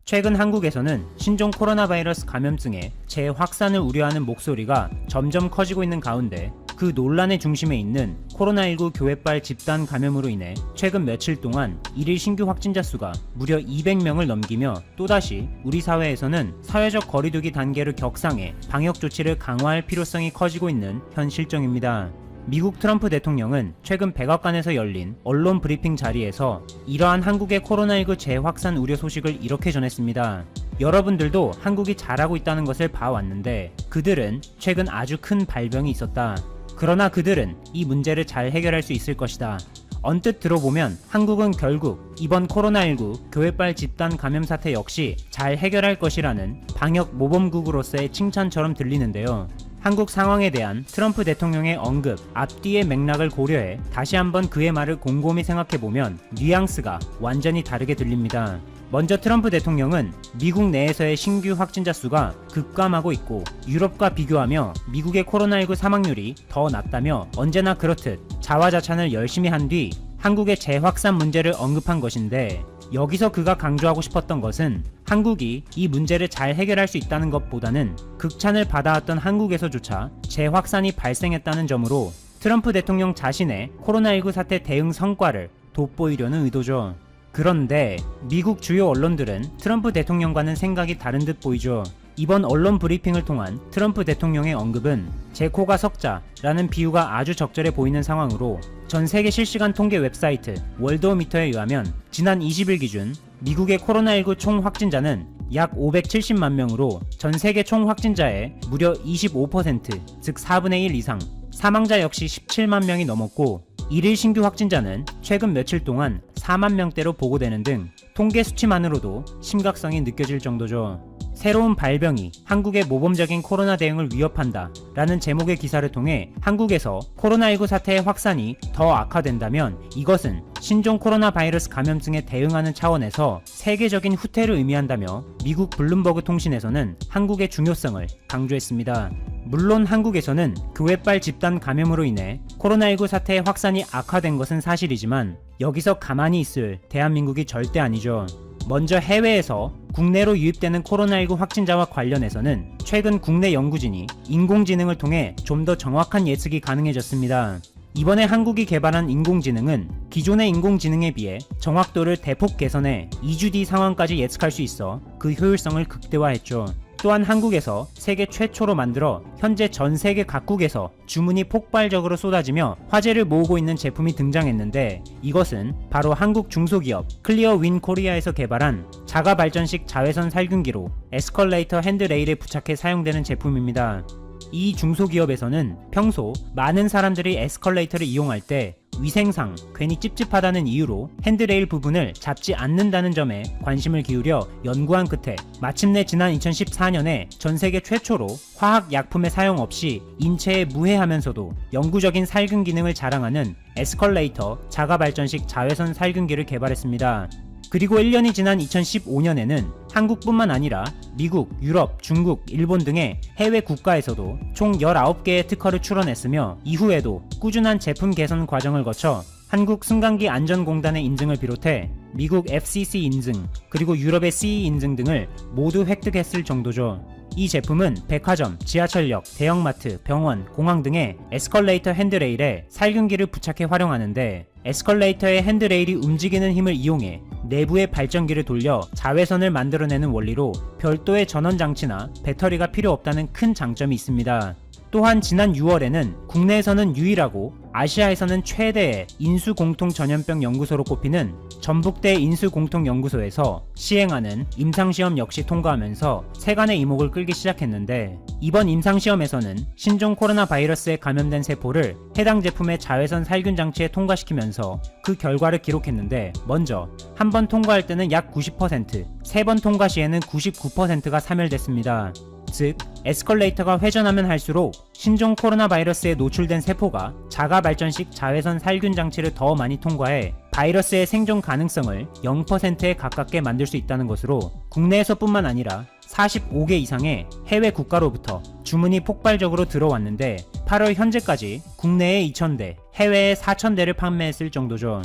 최근 한국에서는 신종 코로나 바이러스 감염증의 재확산을 우려하는 목소리가 점점 커지고 있는 가운데 그 논란의 중심에 있는 코로나19 교회발 집단 감염으로 인해 최근 며칠 동안 일일 신규 확진자 수가 무려 200명을 넘기며 또다시 우리 사회에서는 사회적 거리두기 단계를 격상해 방역 조치를 강화할 필요성이 커지고 있는 현 실정입니다. 미국 트럼프 대통령은 최근 백악관에서 열린 언론 브리핑 자리에서 이러한 한국의 코로나19 재확산 우려 소식을 이렇게 전했습니다. 여러분들도 한국이 잘하고 있다는 것을 봐왔는데 그들은 최근 아주 큰 발병이 있었다. 그러나 그들은 이 문제를 잘 해결할 수 있을 것이다. 언뜻 들어보면 한국은 결국 이번 코로나19 교회발 집단 감염 사태 역시 잘 해결할 것이라는 방역 모범국으로서의 칭찬처럼 들리는데요. 한국 상황에 대한 트럼프 대통령의 언급 앞뒤의 맥락을 고려해 다시 한번 그의 말을 곰곰이 생각해보면 뉘앙스가 완전히 다르게 들립니다. 먼저 트럼프 대통령은 미국 내에서의 신규 확진자 수가 급감하고 있고 유럽과 비교하며 미국의 코로나19 사망률이 더 낮다며 언제나 그렇듯 자화자찬을 열심히 한 뒤 한국의 재확산 문제를 언급한 것인데 여기서 그가 강조하고 싶었던 것은 한국이 이 문제를 잘 해결할 수 있다는 것보다는 극찬을 받아왔던 한국에서조차 재확산이 발생했다는 점으로 트럼프 대통령 자신의 코로나19 사태 대응 성과를 돋보이려는 의도죠. 그런데 미국 주요 언론들은 트럼프 대통령과는 생각이 다른 듯 보이죠. 이번 언론 브리핑을 통한 트럼프 대통령의 언급은 제 코가 석자라는 비유가 아주 적절해 보이는 상황으로 전 세계 실시간 통계 웹사이트 월드오미터에 의하면 지난 20일 기준 미국의 코로나19 총 확진자는 약 570만 명으로 전 세계 총 확진자의 무려 25%, 즉 4분의 1 이상, 사망자 역시 17만 명이 넘었고 일일 신규 확진자는 최근 며칠 동안 4만 명대로 보고되는 등 통계 수치만으로도 심각성이 느껴질 정도죠. 새로운 발병이 한국의 모범적인 코로나 대응을 위협한다 라는 제목의 기사를 통해 한국에서 코로나19 사태의 확산이 더 악화된다면 이것은 신종 코로나 바이러스 감염증에 대응하는 차원에서 세계적인 후퇴를 의미한다며 미국 블룸버그 통신에서는 한국의 중요성을 강조했습니다. 물론 한국에서는 교회발 집단 감염으로 인해 코로나19 사태의 확산이 악화된 것은 사실이지만 여기서 가만히 있을 대한민국이 절대 아니죠. 먼저 해외에서 국내로 유입되는 코로나19 확진자와 관련해서는 최근 국내 연구진이 인공지능을 통해 좀 더 정확한 예측이 가능해졌습니다. 이번에 한국이 개발한 인공지능은 기존의 인공지능에 비해 정확도를 대폭 개선해 2주 뒤 상황까지 예측할 수 있어 그 효율성을 극대화했죠. 또한 한국에서 세계 최초로 만들어 현재 전 세계 각국에서 주문이 폭발적으로 쏟아지며 화제를 모으고 있는 제품이 등장했는데 이것은 바로 한국 중소기업 클리어 윈 코리아에서 개발한 자가 발전식 자외선 살균기로 에스컬레이터 핸드레일에 부착해 사용되는 제품입니다. 이 중소기업에서는 평소 많은 사람들이 에스컬레이터를 이용할 때 위생상 괜히 찝찝하다는 이유로 핸드레일 부분을 잡지 않는다는 점에 관심을 기울여 연구한 끝에 마침내 지난 2014년에 전세계 최초로 화학약품의 사용 없이 인체에 무해하면서도 영구적인 살균 기능을 자랑하는 에스컬레이터 자가발전식 자외선 살균기를 개발했습니다. 그리고 1년이 지난 2015년에는 한국뿐만 아니라 미국, 유럽, 중국, 일본 등의 해외 국가에서도 총 19개의 특허를 출원했으며 이후에도 꾸준한 제품 개선 과정을 거쳐 한국 승강기 안전공단의 인증을 비롯해 미국 FCC 인증, 그리고 유럽의 CE 인증 등을 모두 획득했을 정도죠. 이 제품은 백화점, 지하철역, 대형마트, 병원, 공항 등의 에스컬레이터 핸드레일에 살균기를 부착해 활용하는데 에스컬레이터의 핸드레일이 움직이는 힘을 이용해 내부의 발전기를 돌려 자외선을 만들어내는 원리로 별도의 전원장치나 배터리가 필요 없다는 큰 장점이 있습니다. 또한 지난 6월에는 국내에서는 유일하고 아시아에서는 최대의 인수공통전염병 연구소로 꼽히는 전북대 인수공통연구소에서 시행하는 임상시험 역시 통과하면서 세간의 이목을 끌기 시작했는데 이번 임상시험에서는 신종 코로나 바이러스에 감염된 세포를 해당 제품의 자외선 살균 장치에 통과시키면서 그 결과를 기록했는데 먼저 한 번 통과할 때는 약 90%, 세 번 통과 시에는 99%가 사멸됐습니다. 즉, 에스컬레이터가 회전하면 할수록 신종 코로나 바이러스에 노출된 세포가 자가 발전식 자외선 살균 장치를 더 많이 통과해 바이러스의 생존 가능성을 0%에 가깝게 만들 수 있다는 것으로 국내에서뿐만 아니라 45개 이상의 해외 국가로부터 주문이 폭발적으로 들어왔는데 8월 현재까지 국내에 2,000대, 해외에 4,000대를 판매했을 정도죠.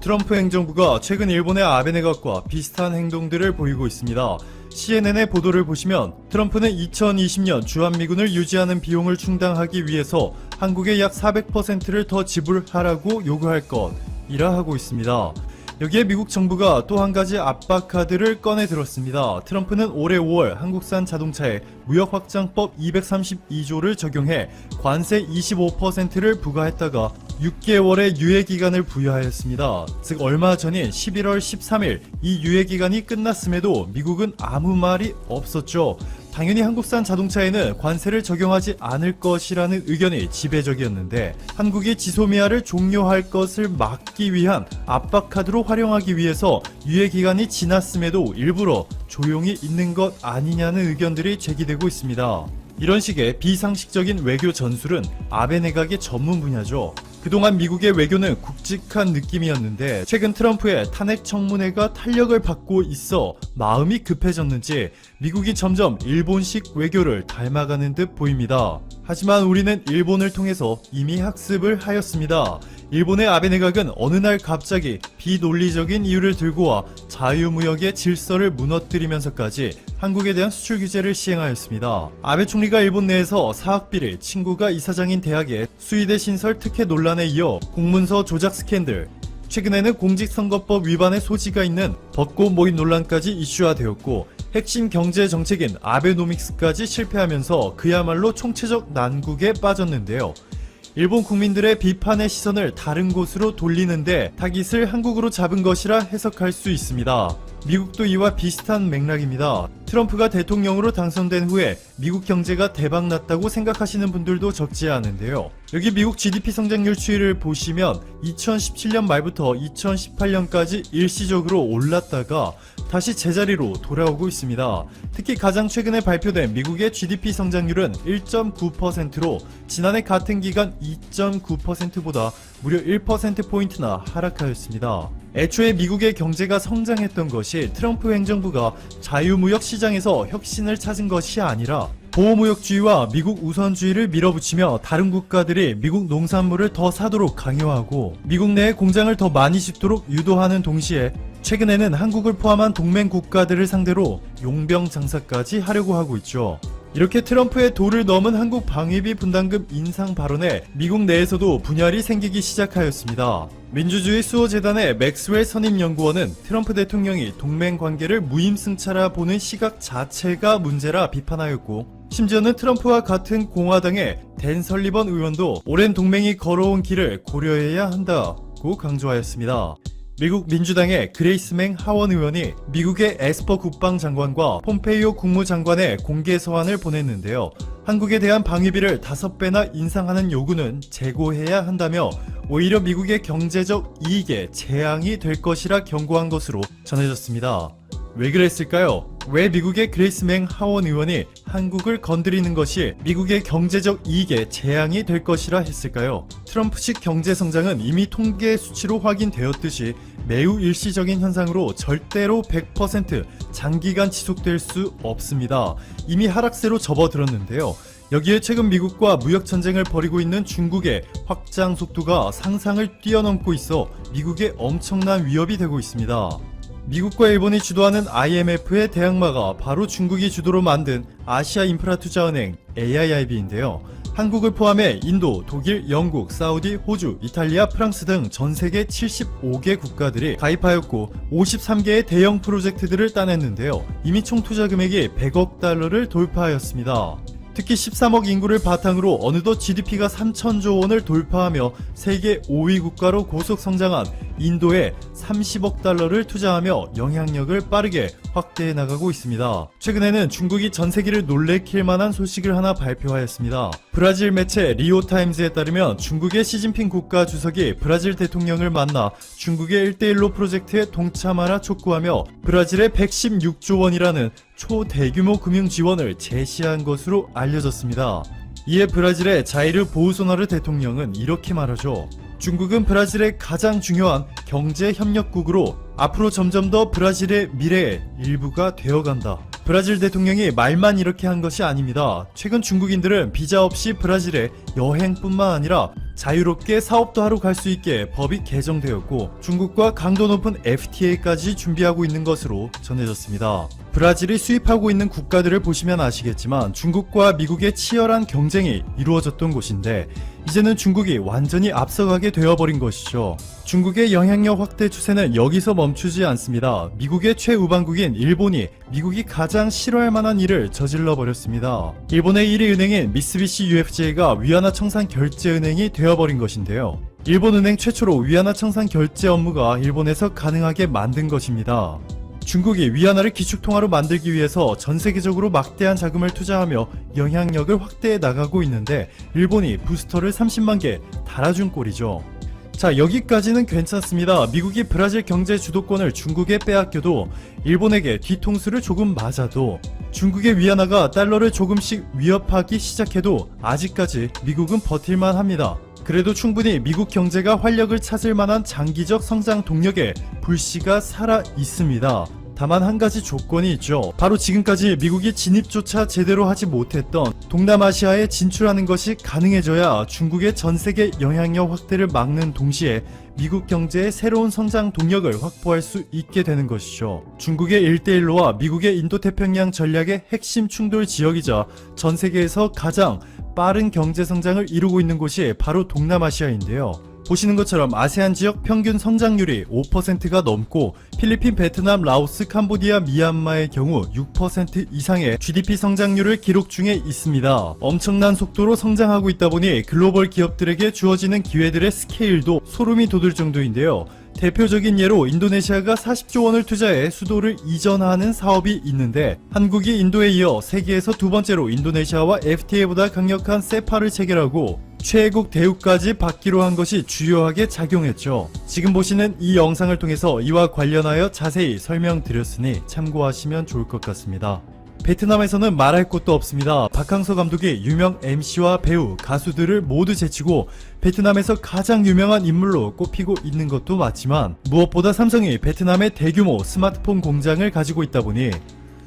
트럼프 행정부가 최근 일본의 아베 내각과 비슷한 행동들을 보이고 있습니다. CNN의 보도를 보시면 트럼프는 2020년 주한미군을 유지하는 비용을 충당하기 위해서 한국에 약 400%를 더 지불하라고 요구할 것이라 하고 있습니다. 여기에 미국 정부가 또 한 가지 압박 카드를 꺼내 들었습니다. 트럼프는 올해 5월 한국산 자동차에 무역 확장법 232조를 적용해 관세 25%를 부과했다가 6개월의 유예기간을 부여하였습니다. 즉 얼마 전인 11월 13일 이 유예기간이 끝났음에도 미국은 아무 말이 없었죠. 당연히 한국산 자동차에는 관세를 적용하지 않을 것이라는 의견이 지배적이었는데 한국이 지소미아를 종료할 것을 막기 위한 압박카드로 활용하기 위해서 유예기간이 지났음에도 일부러 조용히 있는 것 아니냐는 의견들이 제기되고 있습니다. 이런 식의 비상식적인 외교 전술은 아베 내각의 전문 분야죠. 그동안 미국의 외교는 굵직한 느낌이었는데 최근 트럼프의 탄핵 청문회가 탄력을 받고 있어 마음이 급해졌는지 미국이 점점 일본식 외교를 닮아가는 듯 보입니다. 하지만 우리는 일본을 통해서 이미 학습을 하였습니다. 일본의 아베 내각은 어느 날 갑자기 비논리적인 이유를 들고 와 자유무역의 질서를 무너뜨리면서까지 한국에 대한 수출 규제를 시행하였습니다. 아베 총리가 일본 내에서 사학비리, 친구가 이사장인 대학의 수의대 신설 특혜 논란에 이어 공문서 조작 스캔들, 최근에는 공직선거법 위반의 소지가 있는 벚꽃 모임 논란까지 이슈화되었고 핵심 경제 정책인 아베노믹스까지 실패하면서 그야말로 총체적 난국에 빠졌는데요. 일본 국민들의 비판의 시선을 다른 곳으로 돌리는데 타깃을 한국으로 잡은 것이라 해석할 수 있습니다. 미국도 이와 비슷한 맥락입니다. 트럼프가 대통령으로 당선된 후에 미국 경제가 대박났다고 생각하시는 분들도 적지 않은데요. 여기 미국 GDP 성장률 추이를 보시면 2017년 말부터 2018년까지 일시적으로 올랐다가 다시 제자리로 돌아오고 있습니다. 특히 가장 최근에 발표된 미국의 GDP 성장률은 1.9%로 지난해 같은 기간 2.9%보다 무려 1%포인트나 하락하였습니다. 애초에 미국의 경제가 성장했던 것이 트럼프 행정부가 자유무역 시장에서 혁신을 찾은 것이 아니라 보호무역주의와 미국 우선주의를 밀어붙이며 다른 국가들이 미국 농산물을 더 사도록 강요하고 미국 내에 공장을 더 많이 짓도록 유도하는 동시에 최근에는 한국을 포함한 동맹 국가들을 상대로 용병 장사까지 하려고 하고 있죠. 이렇게 트럼프의 도를 넘은 한국 방위비 분담금 인상 발언에 미국 내에서도 분열이 생기기 시작하였습니다. 민주주의 수호재단의 맥스웰 선임연구원은 트럼프 대통령이 동맹 관계를 무임승차라 보는 시각 자체가 문제라 비판하였고 심지어는 트럼프와 같은 공화당의 댄 설리번 의원도 오랜 동맹이 걸어온 길을 고려해야 한다고 강조하였습니다. 미국 민주당의 그레이스맹 하원 의원이 미국의 에스퍼 국방장관과 폼페이오 국무장관의 공개 서한을 보냈는데요. 한국에 대한 방위비를 5배나 인상하는 요구는 재고해야 한다며 오히려 미국의 경제적 이익에 재앙이 될 것이라 경고한 것으로 전해졌습니다. 왜 그랬을까요? 왜 미국의 그레이스맹 하원 의원이 한국을 건드리는 것이 미국의 경제적 이익에 재앙이 될 것이라 했을까요? 트럼프식 경제 성장은 이미 통계 수치로 확인되었듯이 매우 일시적인 현상으로 절대로 100% 장기간 지속될 수 없습니다. 이미 하락세로 접어들었는데요. 여기에 최근 미국과 무역전쟁을 벌이고 있는 중국의 확장 속도가 상상을 뛰어넘고 있어 미국에 엄청난 위협이 되고 있습니다. 미국과 일본이 주도하는 IMF의 대항마가 바로 중국이 주도로 만든 아시아 인프라투자은행 AIIB인데요. 한국을 포함해 인도, 독일, 영국, 사우디, 호주, 이탈리아, 프랑스 등 전 세계 75개 국가들이 가입하였고 53개의 대형 프로젝트들을 따냈는데요. 이미 총 투자 금액이 100억 달러를 돌파하였습니다. 특히 13억 인구를 바탕으로 어느덧 GDP가 3천조 원을 돌파하며 세계 5위 국가로 고속 성장한 인도에 30억 달러를 투자하며 영향력을 빠르게 확대해 나가고 있습니다. 최근에는 중국이 전 세계를 놀래킬 만한 소식을 하나 발표하였습니다. 브라질 매체 리오타임즈에 따르면 중국의 시진핑 국가 주석이 브라질 대통령을 만나 중국의 1대1로 프로젝트에 동참하라 촉구하며 브라질에 116조 원이라는 초대규모 금융 지원을 제시한 것으로 알려졌습니다. 이에 브라질의 자이르 보우소나르 대통령은 이렇게 말하죠. 중국은 브라질의 가장 중요한 경제 협력국으로 앞으로 점점 더 브라질의 미래의 일부가 되어간다. 브라질 대통령이 말만 이렇게 한 것이 아닙니다. 최근 중국인들은 비자 없이 브라질에 여행뿐만 아니라 자유롭게 사업도 하러 갈 수 있게 법이 개정되었고 중국과 강도 높은 FTA까지 준비하고 있는 것으로 전해졌습니다. 브라질이 수입하고 있는 국가들을 보시면 아시겠지만 중국과 미국의 치열한 경쟁이 이루어졌던 곳인데 이제는 중국이 완전히 앞서가게 되어버린 것이죠. 중국의 영향력 확대 추세는 여기서 멈추지 않습니다. 미국의 최우방국인 일본이 미국이 가장 싫어할 만한 일을 저질러 버렸습니다. 일본의 1위 은행인 미쓰비시 UFJ가 위안화 청산 결제 은행이 되어버린 것인데요. 일본은행 최초로 위안화 청산 결제 업무가 일본에서 가능하게 만든 것입니다. 중국이 위안화를 기축통화로 만들기 위해서 전 세계적으로 막대한 자금을 투자하며 영향력을 확대해 나가고 있는데 일본이 부스터를 30만 개 달아준 꼴이죠. 자, 여기까지는 괜찮습니다. 미국이 브라질 경제 주도권을 중국에 빼앗겨도 일본에게 뒤통수를 조금 맞아도 중국의 위안화가 달러를 조금씩 위협하기 시작해도 아직까지 미국은 버틸만 합니다. 그래도 충분히 미국 경제가 활력을 찾을 만한 장기적 성장 동력에 불씨가 살아 있습니다. 다만 한 가지 조건이 있죠. 바로 지금까지 미국이 진입조차 제대로 하지 못했던 동남아시아에 진출하는 것이 가능해져야 중국의 전세계 영향력 확대를 막는 동시에 미국 경제의 새로운 성장 동력을 확보할 수 있게 되는 것이죠. 중국의 일대일로와 미국의 인도태평양 전략의 핵심 충돌 지역이자 전 세계에서 가장 빠른 경제 성장을 이루고 있는 곳이 바로 동남아시아인데요. 보시는 것처럼 아세안 지역 평균 성장률이 5%가 넘고 필리핀, 베트남, 라오스, 캄보디아, 미얀마의 경우 6% 이상의 GDP 성장률을 기록 중에 있습니다. 엄청난 속도로 성장하고 있다 보니 글로벌 기업들에게 주어지는 기회들의 스케일도 소름이 돋을 정도인데요. 대표적인 예로 인도네시아가 40조 원을 투자해 수도를 이전하는 사업이 있는데 한국이 인도에 이어 세계에서 두 번째로 인도네시아와 FTA보다 강력한 세파를 체결하고 최애국 대우까지 받기로 한 것이 주요하게 작용했죠. 지금 보시는 이 영상을 통해서 이와 관련하여 자세히 설명드렸으니 참고하시면 좋을 것 같습니다. 베트남에서는 말할 것도 없습니다. 박항서 감독이 유명 MC와 배우, 가수들을 모두 제치고 베트남에서 가장 유명한 인물로 꼽히고 있는 것도 맞지만 무엇보다 삼성이 베트남의 대규모 스마트폰 공장을 가지고 있다 보니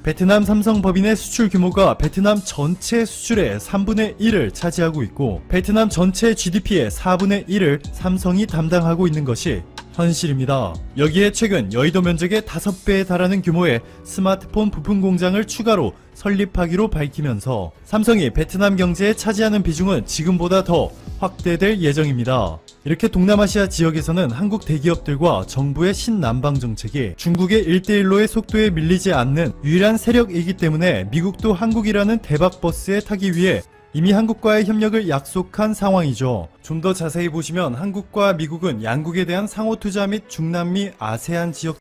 베트남 삼성법인의 수출 규모가 베트남 전체 수출의 3분의 1을 차지하고 있고 베트남 전체 GDP의 4분의 1을 삼성이 담당하고 있는 것이 현실입니다. 여기에 최근 여의도 면적의 5배에 달하는 규모의 스마트폰 부품 공장을 추가로 설립하기로 밝히면서 삼성이 베트남 경제에 차지하는 비중은 지금보다 더 확대될 예정입니다. 이렇게 동남아시아 지역에서는 한국 대기업들과 정부의 신남방 정책이 중국의 1대1로의 속도에 밀리지 않는 유일한 세력이기 때문에 미국도 한국이라는 대박버스에 타기 위해 이미 한국과의 협력을 약속한 상황이죠. 좀 더 자세히 보시면 한국과 미국은 양국에 대한 상호 투자 및 중남미 아세안 지역